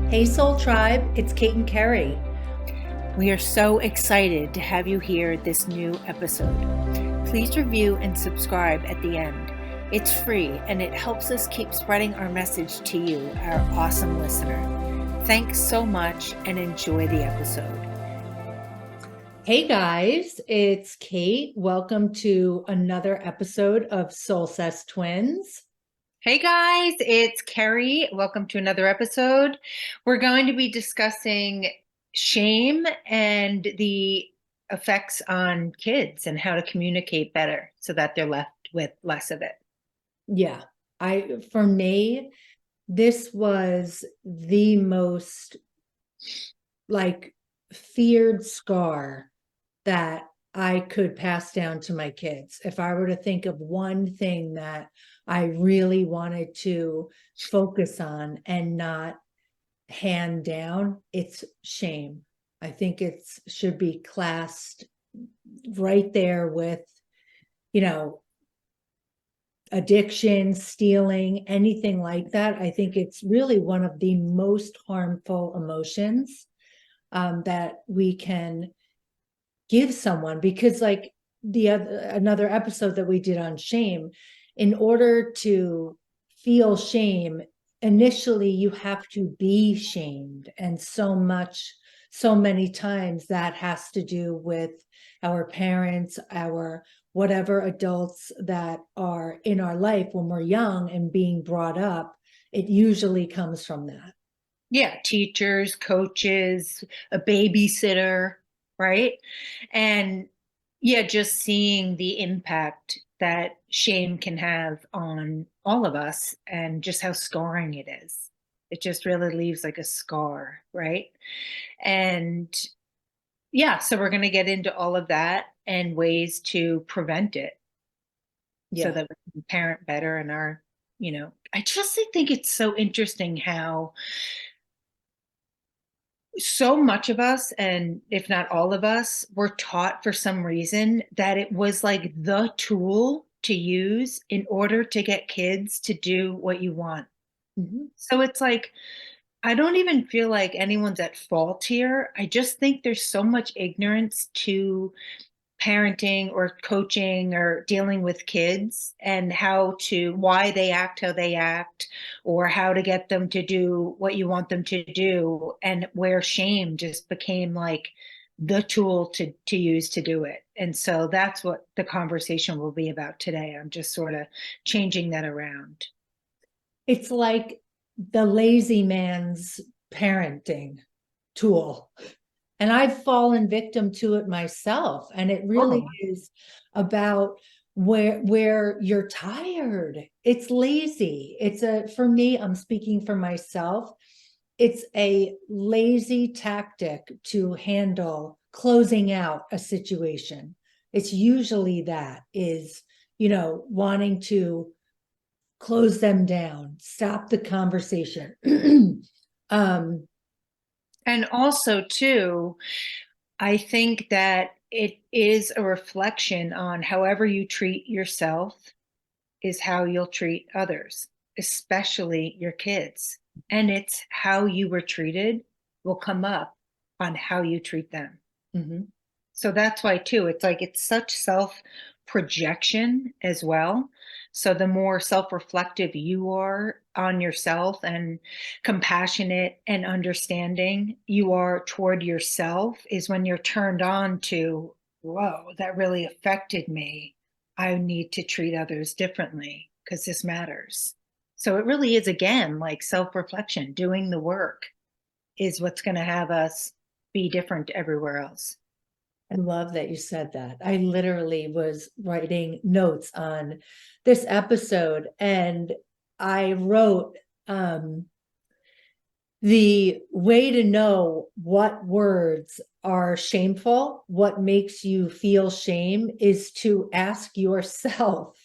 Hey Soul Tribe, it's Kate and Kerry. We are so excited to have you hear this new episode. Please review and subscribe at the end. It's free and it helps us keep spreading our message to you, our awesome listener. Thanks so much and enjoy the episode. Hey guys, it's Kate. Welcome to another episode of Soulsessed Twins. Hey guys, it's Kerry. Welcome to another episode. We're going to be discussing shame and the effects on kids and how to communicate better so that they're left with less of it. Yeah, for me, this was the most feared scar that I could pass down to my kids. If I were to think of one thing that I really wanted to focus on and not hand down, it's shame. I think it should be classed right there with, addiction, stealing, anything like that. I think it's really one of the most harmful emotions that we can give someone, because like another episode that we did on shame, in order to feel shame, initially you have to be shamed. And so many times that has to do with our parents, our whatever adults that are in our life when we're young and being brought up. It usually comes from that. Yeah, teachers, coaches, a babysitter, right? And yeah, just seeing the impact that shame can have on all of us and just how scarring it is. It just really leaves like a scar, right? And yeah, so we're going to get into all of that and ways to prevent it so that we can parent better and I just think it's so interesting how so much of us, and if not all of us, were taught for some reason that it was like the tool to use in order to get kids to do what you want. Mm-hmm. So it's like, I don't even feel like anyone's at fault here. I just think there's so much ignorance to parenting or coaching or dealing with kids and why they act how they act, or how to get them to do what you want them to do, and where shame just became like the tool to use to do it. And so that's what the conversation will be about today. I'm just sort of changing that around. It's like the lazy man's parenting tool. And I've fallen victim to it myself. And it really Oh, is about where you're tired. It's lazy. For me, I'm speaking for myself. It's a lazy tactic to handle closing out a situation. It's usually that is, wanting to close them down, stop the conversation. and also too, I think that it is a reflection on however you treat yourself is how you'll treat others, especially your kids. And it's how you were treated will come up on how you treat them. Mm-hmm. So that's why, too, it's like it's such self projection as well. So the more self reflective you are on yourself and compassionate and understanding you are toward yourself, is when you're turned on to, whoa, that really affected me. I need to treat others differently because this matters. So it really is, again, like self reflection, doing the work is what's going to have us be different everywhere else. I love that you said that. I literally was writing notes on this episode, and I wrote the way to know what words are shameful, what makes you feel shame, is to ask yourself,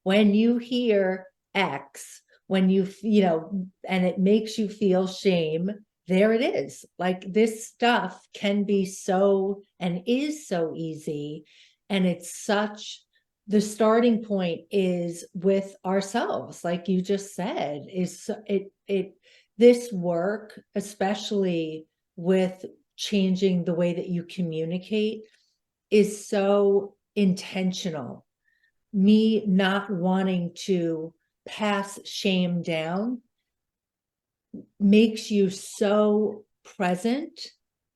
when you hear X, and it makes you feel shame, there it is. Like, this stuff can be so, and is so easy. And the starting point is with ourselves. Like you just said, this work, especially with changing the way that you communicate, is so intentional. Me not wanting to pass shame down makes you so present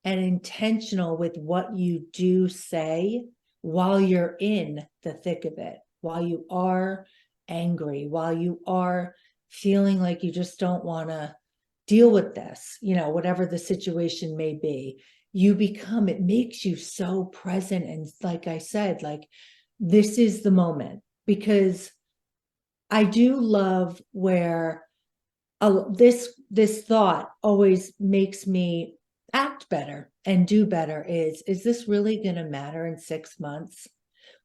and intentional with what you do say while you're in the thick of it, while you are angry, while you are feeling like you just don't want to deal with this, whatever the situation may be. It makes you so present. And like I said, like, this is the moment, because I do love where this thought always makes me act better and do better. Is this really going to matter in 6 months?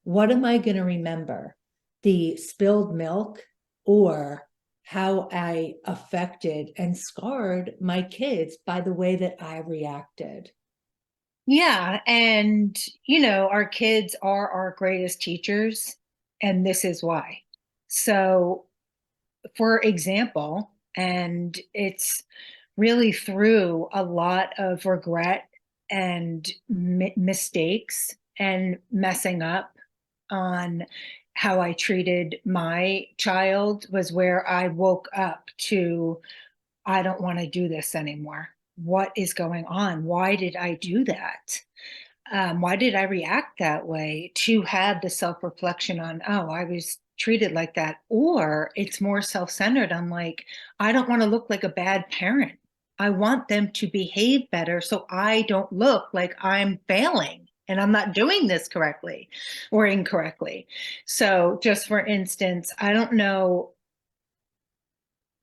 What am I going to remember? The spilled milk, or how I affected and scarred my kids by the way that I reacted? Yeah. And, our kids are our greatest teachers, and this is why. So, for example, and it's really through a lot of regret and mistakes and messing up on how I treated my child, was where I woke up to, I don't want to do this anymore. What is going on? Why did I do that? Why did I react that way? To have the self reflection on, oh, I was treated like that. Or it's more self centered. I'm like, I don't want to look like a bad parent. I want them to behave better so I don't look like I'm failing and I'm not doing this correctly or incorrectly. So, just for instance, I don't know.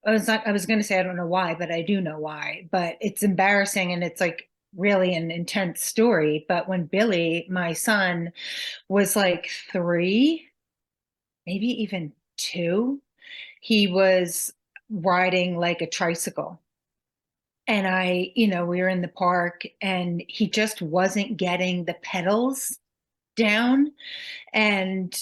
I was going to say, I don't know why, but I do know why. But it's embarrassing, and it's like really an intense story. But when Billy, my son, was like 3, maybe even 2, he was riding like a tricycle. And we were in the park, and he just wasn't getting the pedals down. And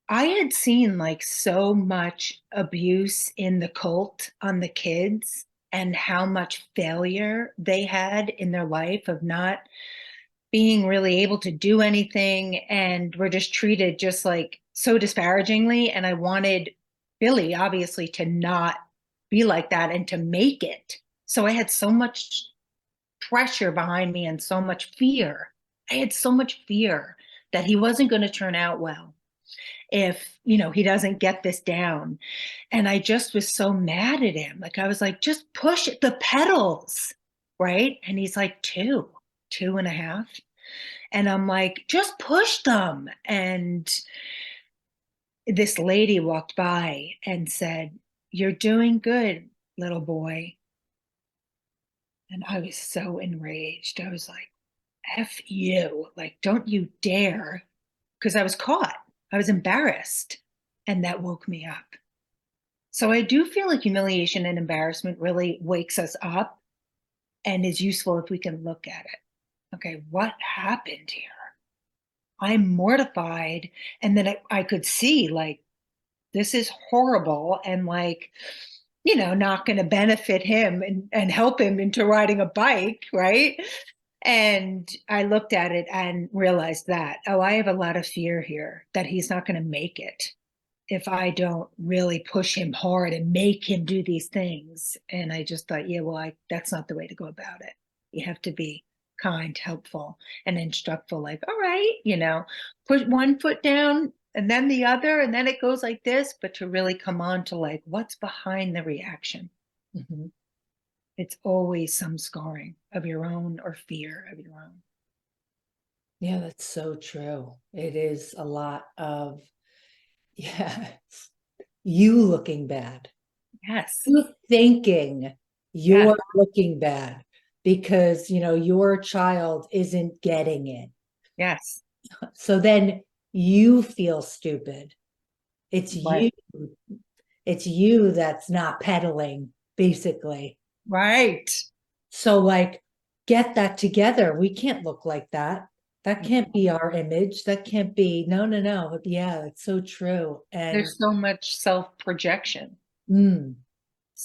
I had seen like so much abuse in the cult on the kids, and how much failure they had in their life of not being really able to do anything, and were just treated just like so disparagingly. And I wanted Billy, obviously, to not be like that and to make it. So I had so much pressure behind me and so much fear. I had so much fear that he wasn't going to turn out well if he doesn't get this down. And I just was so mad at him. Like, I was like, just push the pedals, right? And he's like, 2.5. And I'm like, just push them. And this lady walked by and said, you're doing good, little boy. And I was so enraged. I was like, F you. Like, don't you dare. Because I was caught. I was embarrassed. And that woke me up. So I do feel like humiliation and embarrassment really wakes us up, and is useful if we can look at it. Okay, what happened here? I'm mortified. And then I could see, like, this is horrible, and like, not going to benefit him and help him into riding a bike, right? And I looked at it and realized that, oh, I have a lot of fear here that he's not going to make it if I don't really push him hard and make him do these things. And I just thought, yeah, well, that's not the way to go about it. You have to be kind, helpful, and instructful. Like, all right, put one foot down and then the other, and then it goes like this. But to really come on to like, what's behind the reaction? Mm-hmm. It's always some scarring of your own or fear of your own. Yeah, that's so true. It is a lot of, yeah, you looking bad, Yes. you thinking Yes. you're looking bad because, your child isn't getting it. Yes. So then you feel stupid. It's Right. you, it's you that's not pedaling, basically. Right. So, like, get that together. We can't look like that. That can't be our image. That can't be, no, no, no. Yeah, it's so true. And There's so much self projection. mm,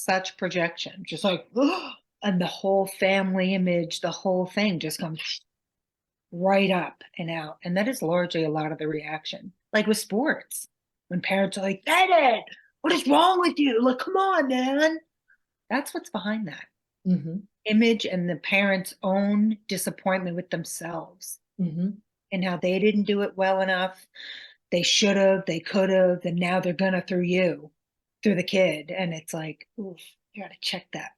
such projection, just like, and the whole family image, the whole thing just comes right up and out. And that is largely a lot of the reaction. Like with sports, when parents are like, Bennett, what is wrong with you? Like, come on, man. That's what's behind that Mm-hmm. image and the parents' own disappointment with themselves Mm-hmm. and how they didn't do it well enough. They should have, they could have, and now they're gonna through you, through the kid. And it's like, oof, you gotta check that.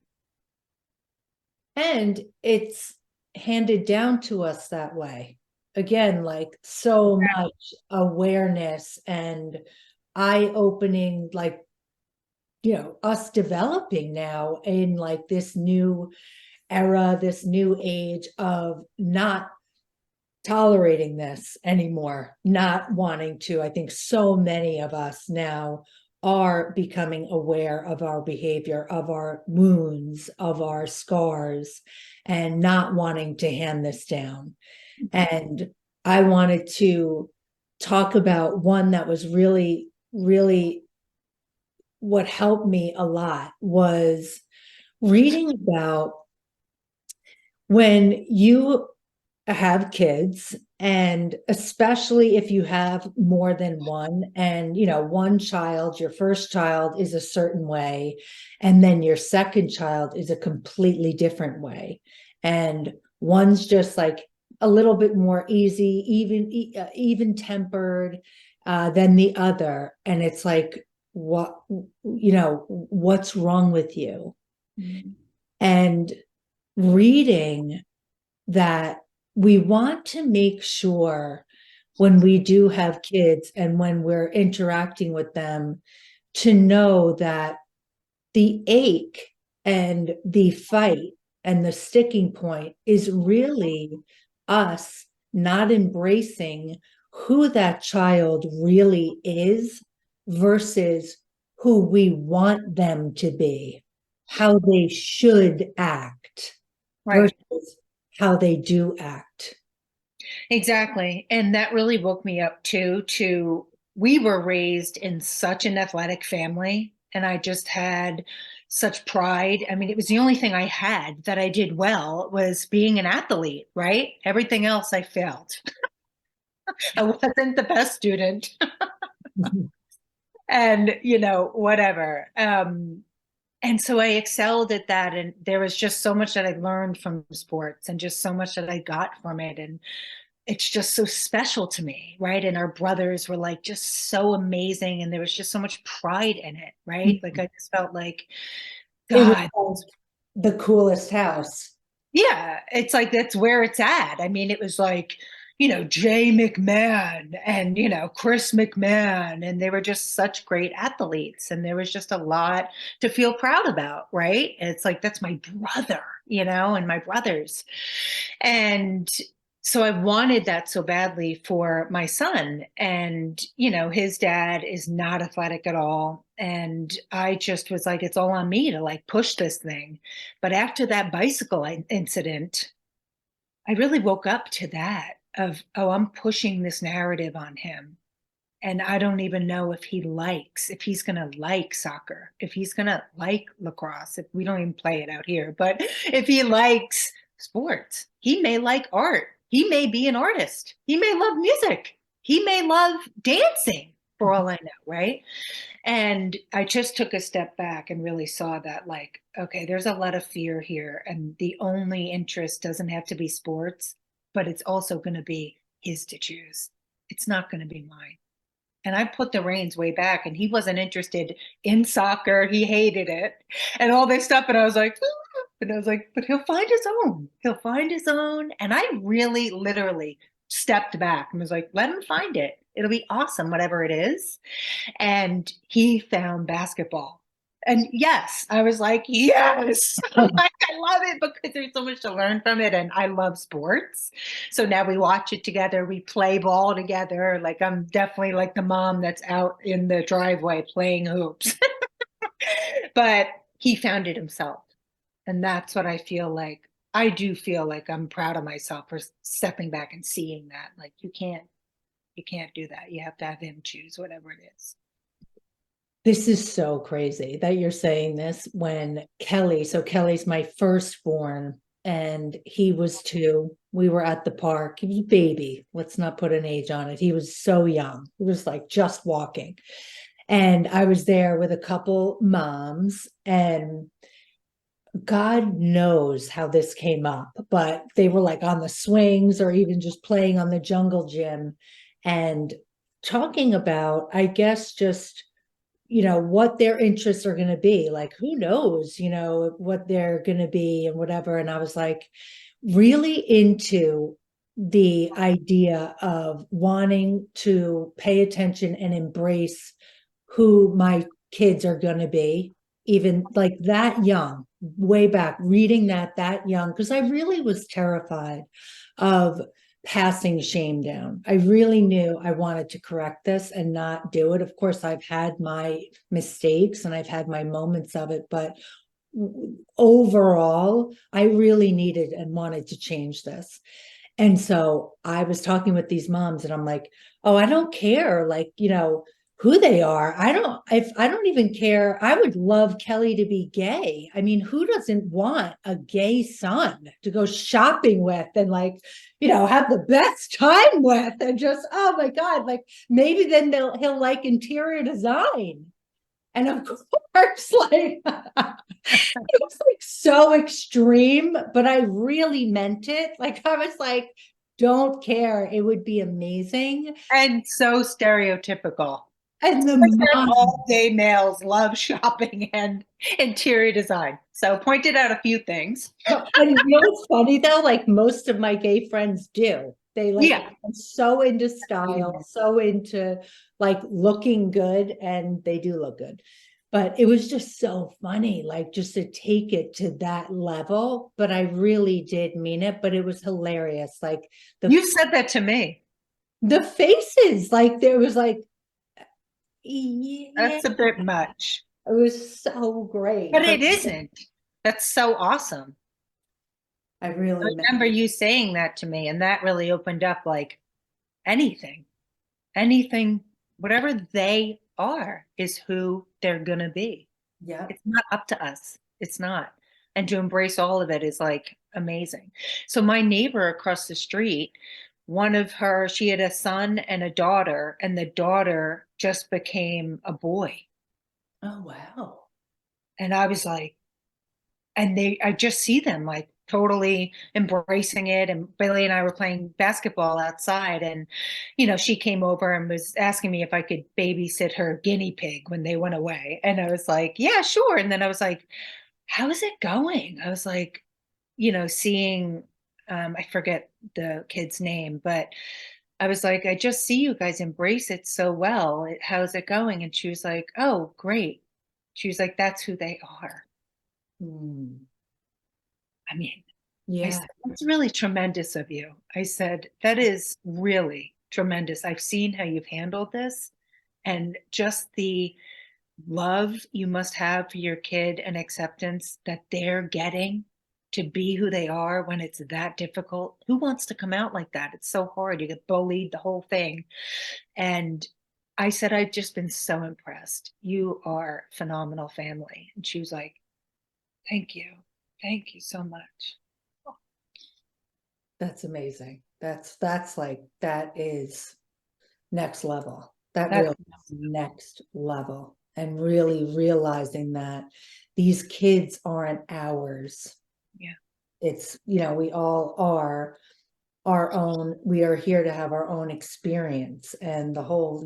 And it's handed down to us that way. Again, like so much awareness and eye-opening, like, us developing now in like this new era, this new age of not tolerating this anymore, not wanting to. I think so many of us now are becoming aware of our behavior, of our wounds, of our scars, and not wanting to hand this down. And I wanted to talk about one that was really, really what helped me a lot was reading about when you have kids, and especially if you have more than one, and one child, your first child is a certain way, and then your second child is a completely different way, and one's just like a little bit more easy, even tempered than the other, and it's like, what's wrong with you? Mm-hmm. And reading that, we want to make sure when we do have kids and when we're interacting with them to know that the ache and the fight and the sticking point is really us not embracing who that child really is versus who we want them to be, how they should act Right. versus how they do act. Exactly. And that really woke me up too, to we were raised in such an athletic family, and I just had such pride. I mean, it was the only thing I had that I did well was being an athlete, right? Everything else I failed. I wasn't the best student and, whatever. And so I excelled at that. And there was just so much that I learned from sports and just so much that I got from it. And it's just so special to me, right? And our brothers were like just so amazing, and there was just so much pride in it, right? Like I just felt like, It was God, like the coolest house. yeah, it's like that's where it's at. I mean, it was like, Jay McMahon and, Chris McMahon, and they were just such great athletes. And there was just a lot to feel proud about, right? And it's like, that's my brother, and my brothers. And so I wanted that so badly for my son. And, his dad is not athletic at all. And I just was like, it's all on me to like push this thing. But after that bicycle incident, I really woke up to that of, oh, I'm pushing this narrative on him. And I don't even know if he's going to like soccer, if he's going to like lacrosse, if we don't even play it out here, but if he likes sports, he may like art. He may be an artist. He may love music. He may love dancing for all I know, right? And I just took a step back and really saw that, like, okay, there's a lot of fear here. And the only interest doesn't have to be sports, but it's also going to be his to choose. It's not going to be mine. And I put the reins way back, and he wasn't interested in soccer. He hated it and all this stuff. And I was like, "Ah," and I was like, but he'll find his own. He'll find his own. And I really literally stepped back and was like, let him find it. It'll be awesome, whatever it is. And he found basketball. And yes, I was like, yes, I'm like, I love it because there's so much to learn from it. And I love sports. So now we watch it together. We play ball together. Like I'm definitely like the mom that's out in the driveway playing hoops. But he found it himself. And that's what I feel like. I do feel like I'm proud of myself for stepping back and seeing that. Like you can't do that. You have to have him choose whatever it is. This is so crazy that you're saying this when Kelly, so Kelly's my firstborn, and he was 2. We were at the park. He was a baby. Let's not put an age on it. He was so young. He was like just walking. And I was there with a couple moms, and God knows how this came up, but they were like on the swings or even just playing on the jungle gym and talking about, I guess, just what their interests are going to be. Like, who knows, what they're going to be and whatever. And I was like, really into the idea of wanting to pay attention and embrace who my kids are going to be, even like that young, way back, reading that young, because I really was terrified of passing shame down. I really knew I wanted to correct this and not do it. Of course, I've had my mistakes and I've had my moments of it, but overall, I really needed and wanted to change this. And so I was talking with these moms and I'm like, oh, I don't care, like, who they are. I don't even care. I would love Kelly to be gay. I mean, who doesn't want a gay son to go shopping with and like, have the best time with and just, oh my God, like maybe then he'll like interior design. And of course, like it was like so extreme, but I really meant it. Like I was like, don't care. It would be amazing. And so stereotypical. And the Like that mom, all gay males love shopping and interior design. So pointed out a few things. and what's funny though, like most of my gay friends do. They like Yeah. are so into style, so into like looking good, and they do look good. But it was just so funny, like just to take it to that level. But I really did mean it, but it was hilarious. Like You the said that to me. the faces, like there was like, yeah, That's a bit much. it was so great. But But it isn't. That's so awesome. I I really meant remember you saying that to me, and that really opened up like anything, anything, whatever they are is who they're going to be. yeah. It's not up to us. It's not. And to embrace all of it is like amazing. So my neighbor across the street, she had a son and a daughter, and the daughter just became a boy. Oh wow. And I was like, I just see them like totally embracing it. And Billy and I were playing basketball outside, and she came over and was asking me if I could babysit her guinea pig when they went away, and I was like, yeah, sure. And then I was like, how is it going? I was like, seeing, I forget the kid's name, but I was like, I just see you guys embrace it so well. How's it going? And she was like, oh, great. She was like, that's who they are. Hmm. I mean, I Yeah. said, that's really tremendous of you. I said, that is really tremendous. I've seen how you've handled this, and just the love you must have for your kid and acceptance that they're getting to be who they are when it's that difficult. Who wants to come out like that? It's so hard. You get bullied, the whole thing. And I said, I've just been so impressed. You are a phenomenal family. And she was like, thank you. Thank you so much. That's amazing. That's like that is next level. That That's really is next level. And really realizing that these kids aren't ours. yeah. It's, we all are our own, we are here to have our own experience. And the whole,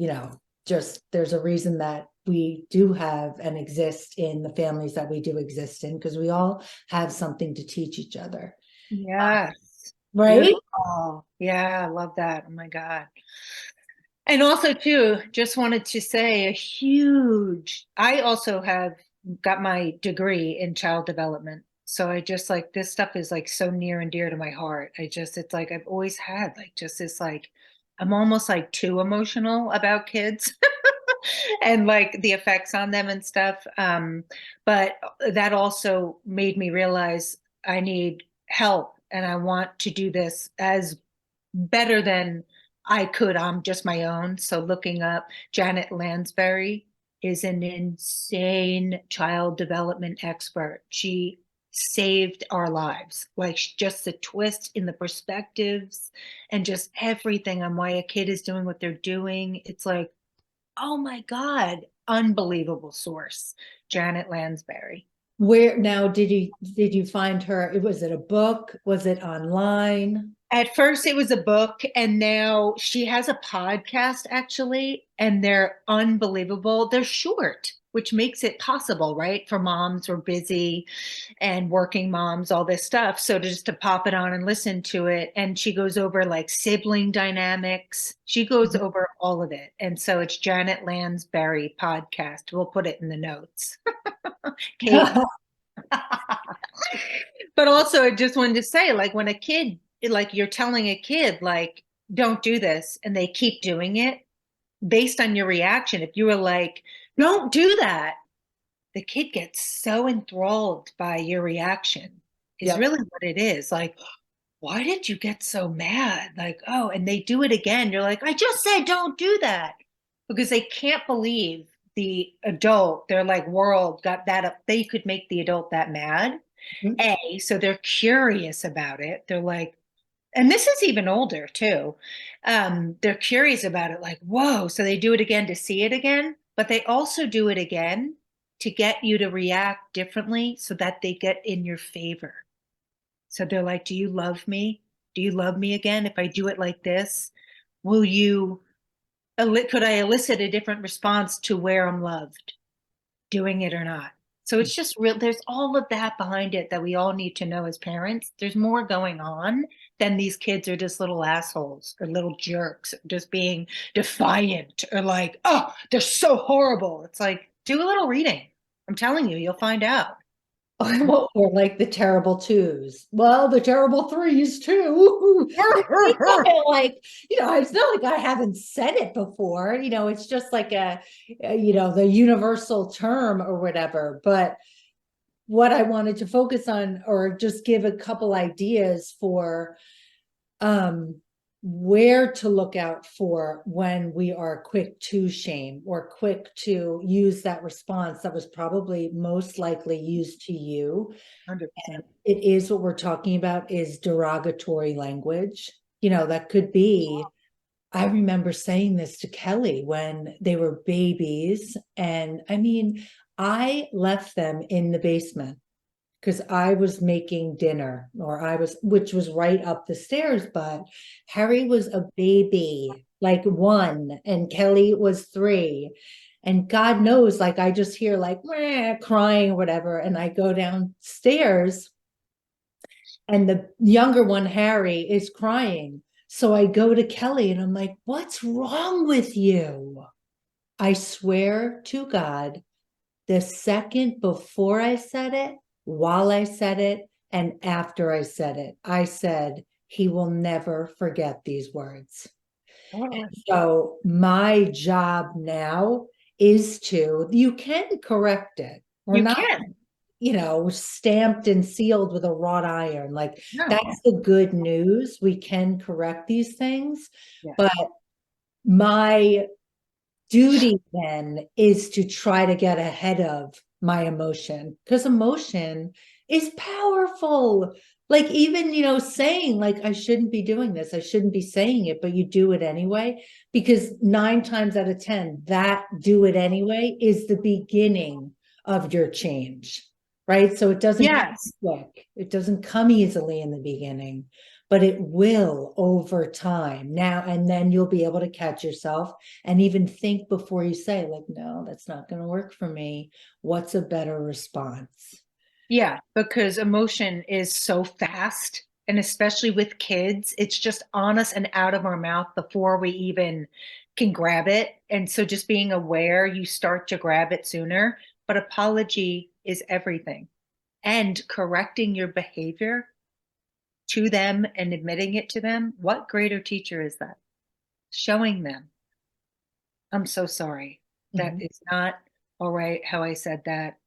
just there's a reason that we do have and exist in the families that we do exist in, because we all have something to teach each other. Yes. Right? Beautiful. Yeah, I love that. Oh my God. And also, too, just wanted to say I also have got my degree in child development. So I just like this stuff is like so near and dear to my heart. It's like I've always had like just this like, I'm almost like too emotional about kids and like the effects on them and stuff. But that also made me realize I need help and I want to do this as better than I could on just my own. So looking up Janet Lansbury is an insane child development expert. She saved our lives, like just the twist in the perspectives and just everything on why a kid is doing what they're doing. It's like, oh my God, unbelievable source, Janet Lansbury. Where now did you find her? Was it a book? Was it online? At first, it was a book, and now she has a podcast actually, and they're unbelievable. They're short, which makes it possible, right? For moms who are busy and working moms, all this stuff. So just to pop it on and listen to it. And she goes over like sibling dynamics. She goes over all of it. And so it's Janet Lansbury podcast. We'll put it in the notes. Kate. But also, I just wanted to say, like, when a kid, like, you're telling a kid, like, don't do this, and they keep doing it based on your reaction. If you were like, don't do that, the kid gets so enthralled by your reaction, is Yep. really what it is. Like, why did you get so mad? Like, oh, and they do it again. You're like, I just said don't do that. Because they can't believe the adult, their like world got that up. They could make the adult that mad. Mhm. So they're curious about it. They're like, and this is even older too. They're curious about it, like, whoa. So they do it again to see it again, but they also do it again to get you to react differently so that they get in your favor. So they're like, do you love me? Do you love me again? If I do it like this, will you, could I elicit a different response to where I'm loved, doing it or not? So it's just real. There's all of that behind it that we all need to know as parents. There's more going on than these kids are just little assholes or little jerks, just being defiant or like, oh, they're so horrible. It's like, do a little reading. I'm telling you, you'll find out. Or like the terrible twos. Well, the terrible threes too. Like, it's not like I haven't said it before. It's just like the universal term or whatever. But what I wanted to focus on or just give a couple ideas for um where to look out for when we are quick to shame or quick to use that response that was probably most likely used to you. 100%. It is what we're talking about is derogatory language. That could be, I remember saying this to Kelly when they were babies. And I mean, I left them in the basement because I was making dinner which was right up the stairs, but Harry was a baby, like one, and Kelly was three. And God knows, like I just hear like crying or whatever. And I go downstairs and the younger one, Harry, is crying. So I go to Kelly and I'm like, what's wrong with you? I swear to God, the second before I said it, while I said it, and after I said it, I said, he will never forget these words. Oh, So my job now is you can correct it. We're you not, can. stamped and sealed with a wrought iron. Like No. that's the good news. We can correct these things. Yeah. But my duty then is to try to get ahead of my emotion because emotion is powerful. Like even, saying like, I shouldn't be doing this. I shouldn't be saying it, but you do it anyway, because 9 times out of 10, that do it anyway is the beginning of your change, right? So it doesn't come Yes. quick. It doesn't come easily in the beginning, but it will over time now. And then you'll be able to catch yourself and even think before you say like, no, that's not going to work for me. What's a better response? Yeah, because emotion is so fast. And especially with kids, it's just on us and out of our mouth before we even can grab it. And so just being aware, you start to grab it sooner. But apology is everything. And correcting your behavior to them and admitting it to them. What greater teacher is that? Showing them, I'm so sorry. That Mhm. is not all right how I said that.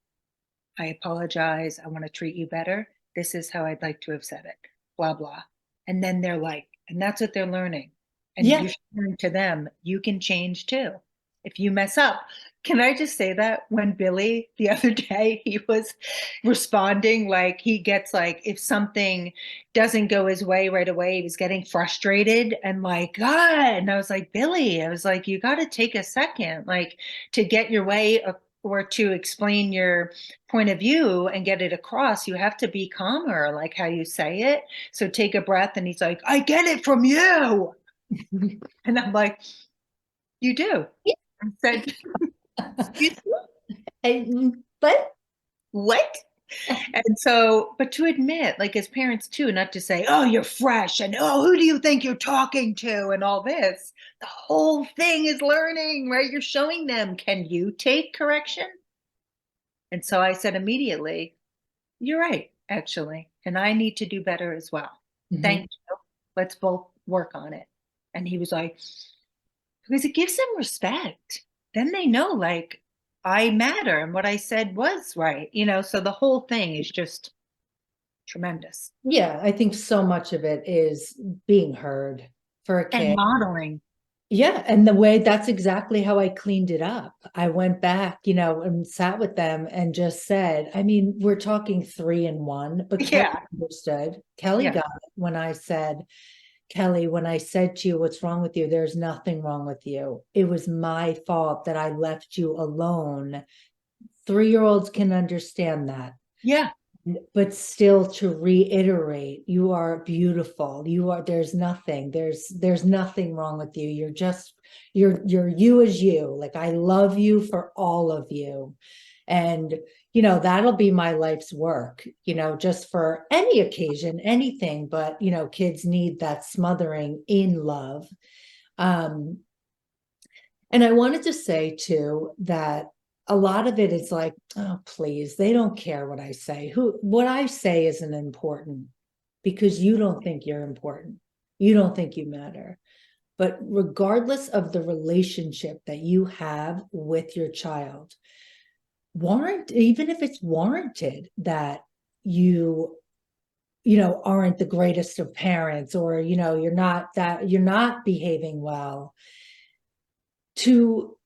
I apologize. I want to treat you better. This is how I'd like to have said it. Blah, blah. And then they're like, and that's what they're learning. And Yeah. you're showing to them, you can change too. If you mess up, Can I just say that when Billy the other day he was responding like he gets like if something doesn't go his way right away, he was getting frustrated and like God. And I was like, Billy, I was like, you got to take a second, like to get your way or to explain your point of view and get it across. You have to be calmer, like how you say it. So take a breath. And he's like, I get it from you. And I'm like, you do. I said, excuse me? But What? And so, but to admit, like as parents too, not to say, oh, you're fresh and oh, who do you think you're talking to and all this. The whole thing is learning, right? You're showing them, can you take correction? And so I said immediately, you're right, actually. And I need to do better as well. Thank Mhm. you. Let's both work on it. And he was like, because it gives them respect. Then they know, like, I matter and what I said was right, so the whole thing is just tremendous. Yeah, I think so much of it is being heard for a And kid. modeling. Yeah, and the way that's exactly how I cleaned it up. I went back, and sat with them and just said, I mean, we're talking 3 and 1, but Kelly Yeah. understood. Kelly Yeah. got it when I said, Kelly, when I said to you, what's wrong with you? There's nothing wrong with you. It was my fault that I left you alone. 3-year-olds can understand that. Yeah. But still to reiterate, you are beautiful. There's nothing wrong with you. You're you as you. Like I love you for all of you. And that'll be my life's work, just for any occasion, anything, but kids need that smothering in love. Um, and I wanted to say too that a lot of it is like, oh, please, they don't care what I say. What I say isn't important because you don't think you're important. You don't think you matter. But regardless of the relationship that you have with your child, even if it's warranted that you aren't the greatest of parents, or you're not behaving well, to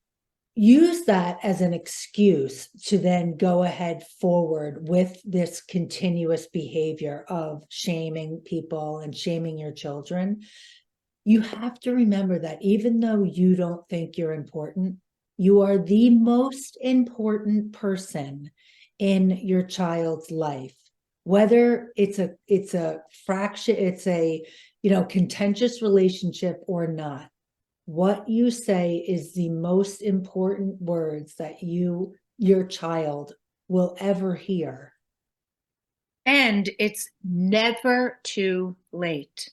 use that as an excuse to then go ahead forward with this continuous behavior of shaming people and shaming your children. You have to remember that even though you don't think you're important, you are the most important person in your child's life. Whether it's a fraction, it's a contentious relationship or not, what you say is the most important words that your child will ever hear. And it's never too late.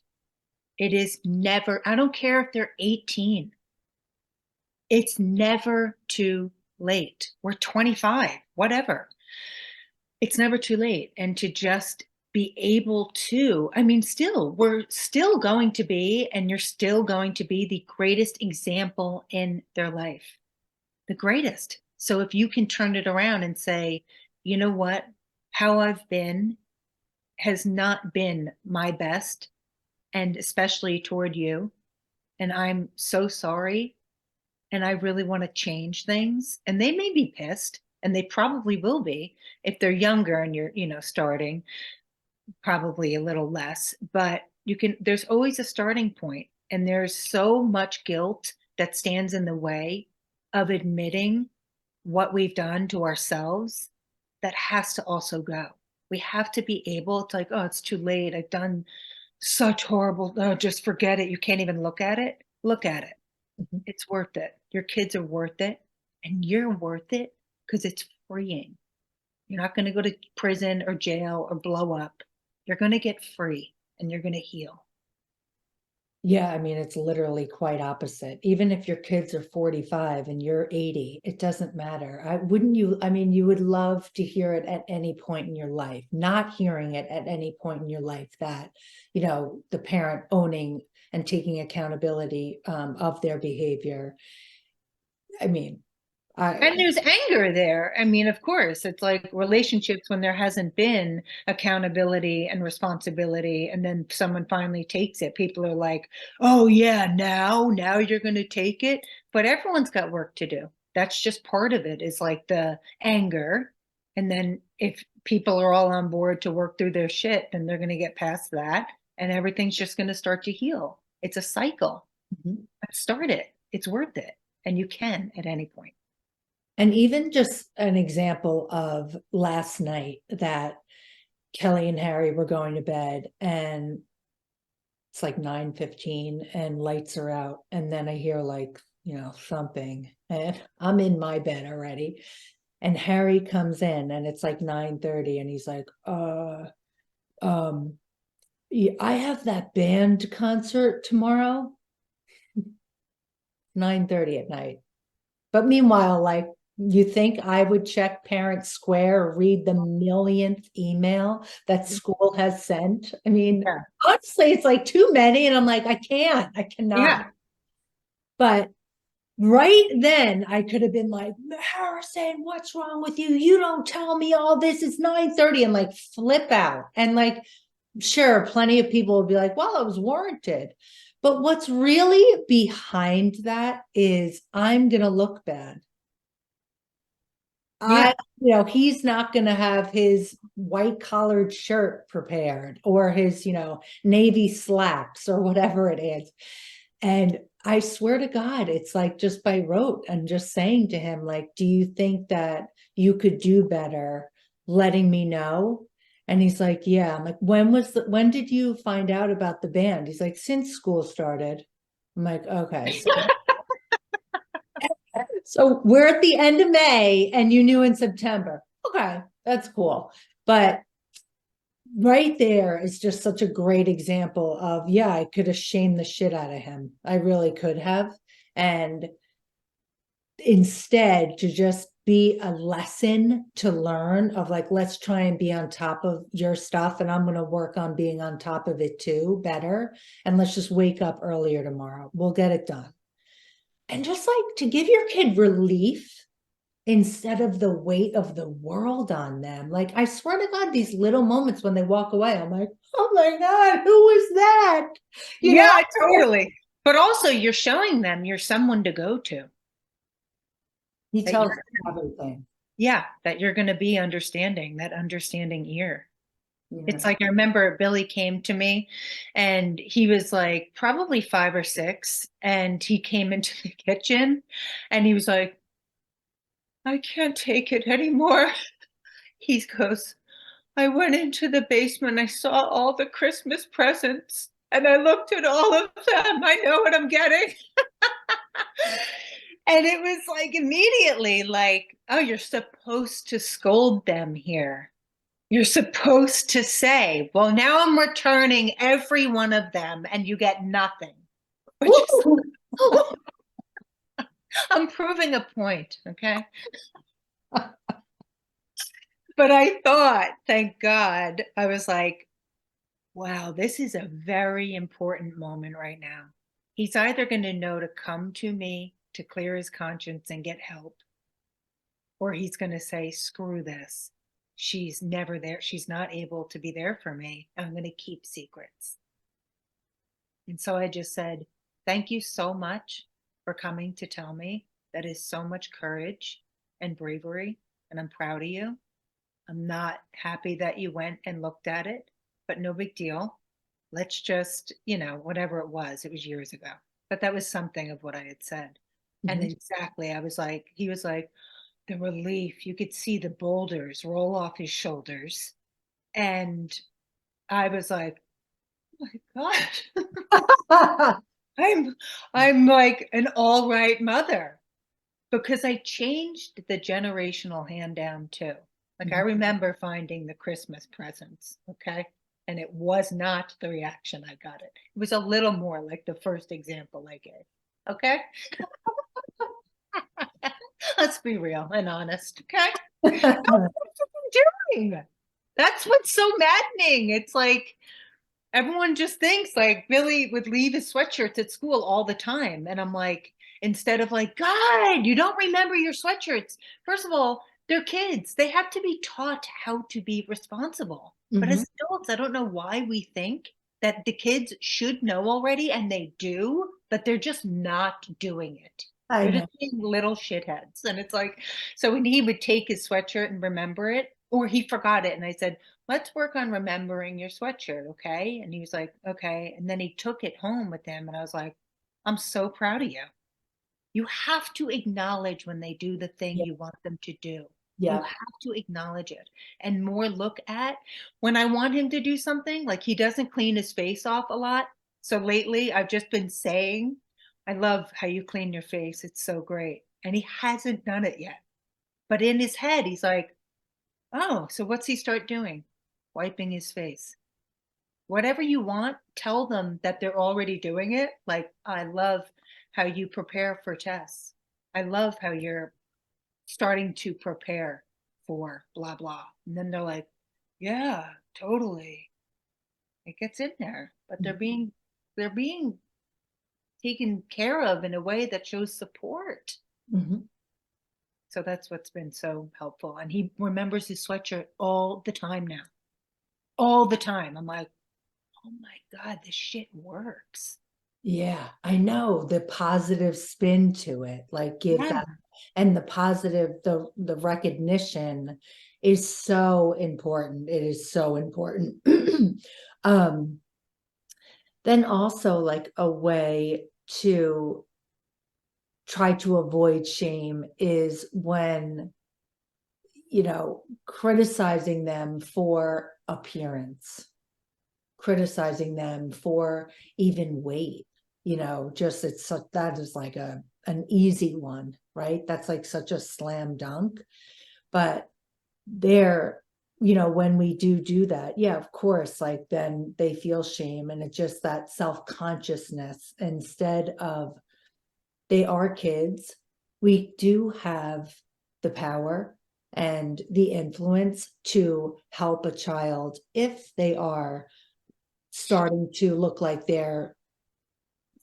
It is never, I don't care if they're 18. It's never too late. We're 25, whatever. It's never too late. And to just be able to, I mean, we're still going to be, and you're still going to be the greatest example in their life, the greatest. So if you can turn it around and say, you know what, how I've been has not been my best, and especially toward you. And I'm so sorry. And I really want to change things. And they may be pissed, and they probably will be if they're younger and you're, starting, probably a little less. But there's always a starting point. And there's so much guilt that stands in the way of admitting what we've done to ourselves that has to also go. We have to be able to, like, oh, it's too late. I've done such horrible, oh, just forget it. You can't even look at it. Look at it. Mhm. It's worth it. Your kids are worth it, and you're worth it because it's freeing. You're not going to go to prison or jail or blow up. You're going to get free and you're going to heal. Yeah, I mean, it's literally quite opposite. Even if your kids are 45 and you're 80, it doesn't matter. I mean, you would love to hear it at any point in your life. Not hearing it at any point in your life that, the parent owning and taking accountability of their behavior. I mean, I And there's anger there. I mean, of course, it's like relationships when there hasn't been accountability and responsibility, and then someone finally takes it. People are like, oh, yeah, now you're going to take it. But everyone's got work to do. that's just part of it, is like the anger. And then if people are all on board to work through their shit, then they're going to get past that and everything's just going to start to heal. It's a cycle. Mhm. Start it. It's worth it. And you can at any point. And even just an example of last night that Kelly and Harry were going to bed and it's like 9:15 and lights are out. And then I hear like, thumping and I'm in my bed already. And Harry comes in and it's like 9:30 and he's like, yeah, I have that band concert tomorrow, 9:30 at night. But meanwhile, like, you think I would check Parent Square or read the millionth email that school has sent? I mean, Yeah. honestly, it's like too many. And I'm like, I cannot. Yeah. But right then, I could have been like, Harrison, what's wrong with you? You don't tell me all this. It's 9:30 and like flip out. And like, sure, plenty of people would be like, well, it was warranted. But what's really behind that is I'm going to look bad. Yeah. He's not going to have his white collared shirt prepared or his, navy slacks or whatever it is. And I swear to God, it's like just by rote and just saying to him, like, do you think that you could do better letting me know? And he's like, yeah. I'm like, when did you find out about the band? He's like, since school started. I'm like, okay. So we're at the end of May and you knew in September. Okay, that's cool. But right there is just such a great example of, yeah, I could have shamed the shit out of him. I really could have. And instead, to just be a lesson to learn of like, let's try and be on top of your stuff. And I'm going to work on being on top of it too, better. And let's just wake up earlier tomorrow. We'll get it done. And just like to give your kid relief instead of the weight of the world on them. Like, I swear to God, these little moments when they walk away, I'm like, oh my God, who was that? Yeah, totally. But also you're showing them you're someone to go to. He That tells you're, everything. yeah, that you're going to be understanding, that understanding ear. Yeah. It's like, I remember Billy came to me and he was like probably 5 or 6 and he came into the kitchen and he was like, I can't take it anymore. He goes, I went into the basement. I saw all the Christmas presents and I looked at all of them. I know what I'm getting. And it was like immediately like, oh, you're supposed to scold them here. You're supposed to say, well, now I'm returning every one of them and you get nothing. Which is, I'm proving a point, okay? But I thought, thank God, I was like, wow, this is a very important moment right now. He's either going to know to come to me to clear his conscience and get help, or he's going to say, screw this. She's never there. She's not able to be there for me. I'm going to keep secrets. And so I just said, thank you so much for coming to tell me. That is so much courage and bravery. And I'm proud of you. I'm not happy that you went and looked at it, but no big deal. Let's just, whatever it was years ago, but that was something of what I had said. And Mhm. exactly, I was like, he was like, the relief, you could see the boulders roll off his shoulders. And I was like, oh my God, I'm like an all right mother, because I changed the generational hand down too. Like, I remember finding the Christmas presents, okay? And it was not the reaction I got it. It was a little more like the first example I gave, okay? Let's be real and honest, okay? That's what I'm doing. That's what's so maddening. It's like everyone just thinks like Billy would leave his sweatshirts at school all the time. And I'm like, instead of like, God, you don't remember your sweatshirts. First of all, they're kids. They have to be taught how to be responsible. But Mhm. as adults, I don't know why we think that the kids should know already, and they do, but they're just not doing it. I They're know. just being little shitheads. And it's like, so when he would take his sweatshirt and remember it, or he forgot it, and I said, let's work on remembering your sweatshirt, okay? And he was like, okay. And then he took it home with him, and I was like, I'm so proud of you. You have to acknowledge when they do the thing Yeah. you want them to do. You Yeah. have to acknowledge it and more look at when I want him to do something, like he doesn't clean his face off a lot. So lately I've just been saying, I love how you clean your face. It's so great. And he hasn't done it yet. But in his head, he's like, oh, so what's he start doing? Wiping his face. Whatever you want, tell them that they're already doing it. Like, I love how you prepare for tests. I love how you're starting to prepare for blah, blah. And then they're like, yeah, totally. It gets in there, but they're being taken care of in a way that shows support. Mhm. So that's what's been so helpful. And he remembers his sweatshirt all the time now. All the time. I'm like, oh my God, this shit works. Yeah, I know the positive spin to it, like give Yeah. that, and the positive, the recognition is so important. It is so important. Um, then also like a way to try to avoid shame is when, criticizing them for appearance, criticizing them for even weight, just it's such, that is like an easy one, right? That's like such a slam dunk. But there, when we do that, yeah, of course, like then they feel shame, and it's just that self-consciousness instead of, they are kids. We do have the power and the influence to help a child if they are starting to look like they're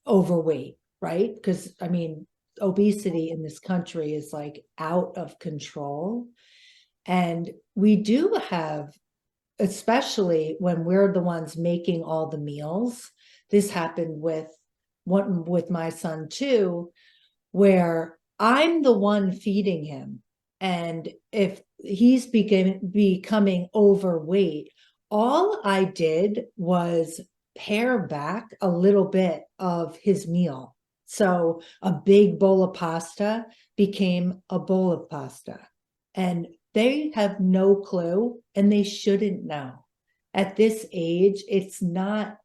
overweight, right? Because I mean, obesity in this country is like out of control. And we do have, especially when we're the ones making all the meals. This happened with my son too, where I'm the one feeding him. And if he's becoming overweight, all I did was pare back a little bit of his meal. So a big bowl of pasta became a bowl of pasta. And they have no clue, and they shouldn't know. At this age, it's not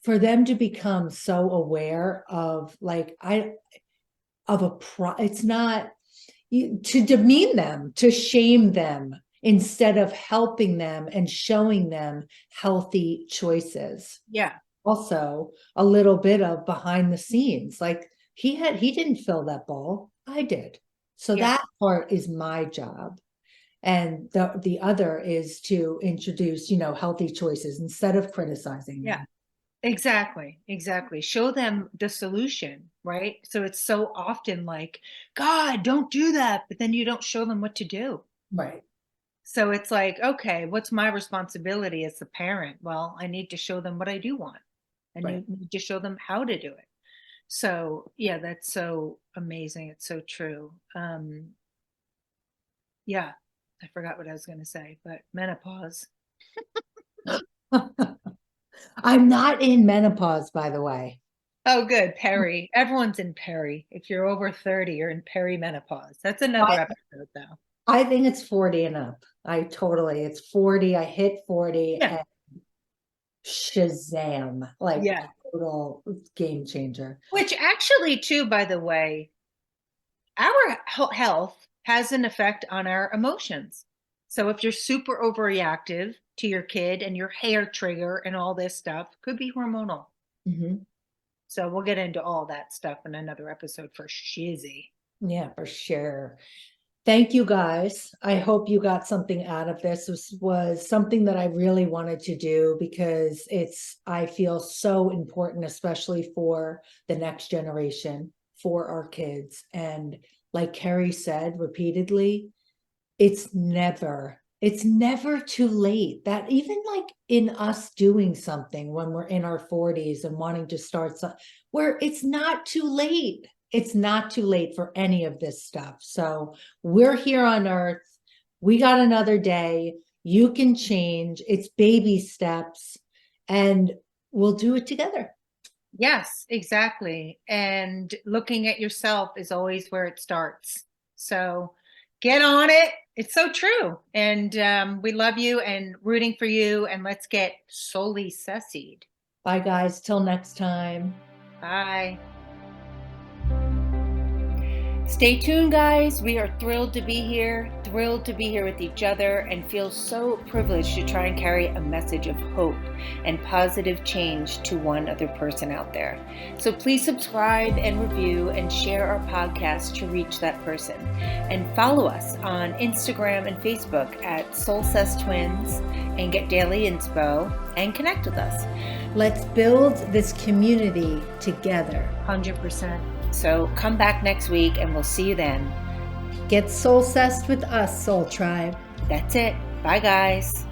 for them to become so aware of like it's not to demean them, to shame them, instead of helping them and showing them healthy choices. Yeah. Also a little bit of behind the scenes, like he didn't fill that bowl, I did. So Yeah. that part is my job. And the other is to introduce, healthy choices instead of criticizing Yeah. them. Exactly, exactly. Show them the solution, right? So it's so often like, God, don't do that, but then you don't show them what to do. Right. So it's like, okay, what's my responsibility as the parent? Well, I need to show them what I do want, and Right. you need to show them how to do it. So yeah, that's so amazing. It's so true. Yeah, I forgot what I was going to say, but menopause. I'm not in menopause, by the way. Oh, good. Peri. Everyone's in peri. If you're over 30, you're in perimenopause. That's another I, episode, though. I think it's 40 and up. It's 40. I hit 40 Yeah. and Shazam, like Yeah. total game changer. Which actually, too, by the way, our health has an effect on our emotions. So if you're super overreactive to your kid and your hair trigger and all this stuff, could be hormonal. Mhm. So we'll get into all that stuff in another episode for shizzy. Yeah, for sure. Thank you guys. I hope you got something out of this. This was something that I really wanted to do because I feel so important, especially for the next generation, for our kids. And like Carrie said repeatedly, it's never too late. That even like in us doing something when we're in our 40s and wanting to start where it's not too late. it's not too late for any of this stuff. So we're here on earth. We got another day. You can change. It's baby steps, and we'll do it together. Yes, exactly. And looking at yourself is always where it starts. So get on it. It's so true. And we love you and rooting for you. And let's get solely sussied. Bye, guys. Till next time. Bye. Stay tuned, guys. We are thrilled to be here with each other, and feel so privileged to try and carry a message of hope and positive change to one other person out there. So please subscribe and review and share our podcast to reach that person. And follow us on Instagram and Facebook at Soulsessed Twins and get daily inspo and connect with us. Let's build this community together. 100%. So come back next week and we'll see you then. Get soul-sessed with us, Soul Tribe. That's it. Bye, guys.